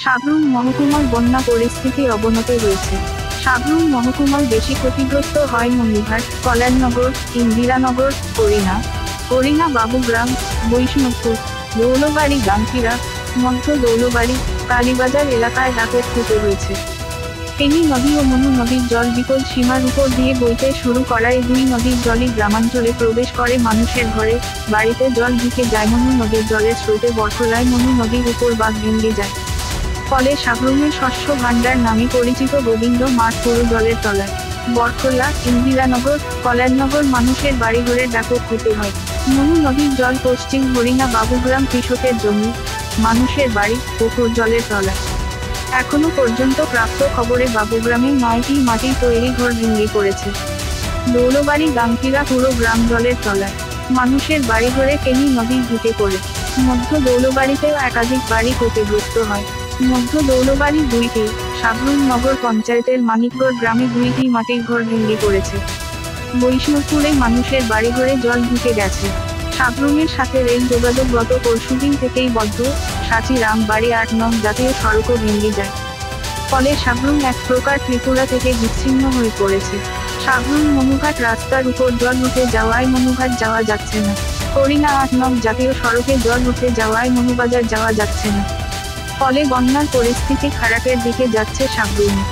সাবরুম মহকুমার বন্যা পরিস্থিতি অবনতি হয়েছে। সাবরুম মহকুমার বেশি ক্ষতিগ্রস্ত হয় মণিঘাট, কল্যাণনগর, ইন্দিরানগর, হরিণা বাবুগ্রাম, বৈষ্ণবপুর, দৌলবাড়ি, গাংকিরা, মধ্য দৌলবাড়ি, কালীবাজার এলাকায় ডাকাত ফুটে হয়েছে। ফেনী নদী ও মনু নদীর জল বিপদ সীমার উপর দিয়ে বইতে শুরু করায় দুই নদীর জলই গ্রামাঞ্চলে প্রবেশ করে মানুষের ঘরে, বাড়িতে জল ঢুকে যায়। মনু নদীর জলের স্রোতে বরখলায় মনু নদীর উপর বাঁধ ভেঙে যায়। ফলে সাবরুমের শস্য ভাণ্ডার নামে পরিচিত গোবিন্দ মাঠ পুরো জলের তলায়। বরখলা, ইন্দিরানগর, কল্যাণনগর মানুষের বাড়িঘরের ব্যাপক ক্ষতি হয়। মনু নদীর জল পশ্চিম হরিণা বাবুগ্রাম কৃষকের জমি, মানুষের বাড়ি, পুকুর জলের তলায়। এখনো পর্যন্ত প্রাপ্ত খবরে বাবুগ্রামে 9টি মাটির তৈরি ঘর ভেঙে পড়েছে। দৌলবাড়ি, গাংকিরা পুরো গ্রাম জলের তলায়। মানুষের বাড়িঘরে ফেনী নদী ঢুকে পড়ে। মধ্য দৌলবাড়িতেও একাধিক বাড়ি ক্ষতিগ্রস্ত হয়। মধ্য দৌলবাড়ি 2টি, সাবরুম নগর পঞ্চায়েতের মানিকগড় গ্রামে 2টি মাটির ঘর ভেঙে পড়েছে। বৈষ্ণবপুরে মানুষের বাড়িঘরে জল ঢুকে গেছে। সাবরুমের সাথে রেল যোগাযোগ গত পরশুদিন থেকেই বন্ধ। সাঁচি রামবাড়ি 8 নং জাতীয় সড়কও ভেঙে যায়। ফলে সাবরুম এক প্রকার ত্রিপুরা থেকে বিচ্ছিন্ন হয়ে পড়েছে। সাবরুম মনুঘাট রাস্তার উপর জল উঠে যাওয়ায় মনুঘাট যাওয়া যাচ্ছে না। হরিণা 8 নং জাতীয় সড়কে জল উঠে যাওয়ায় মনুবাজার যাওয়া যাচ্ছে না। ফলে বন্যার পরিস্থিতি খারাপের দিকে যাচ্ছে সাবরুমে।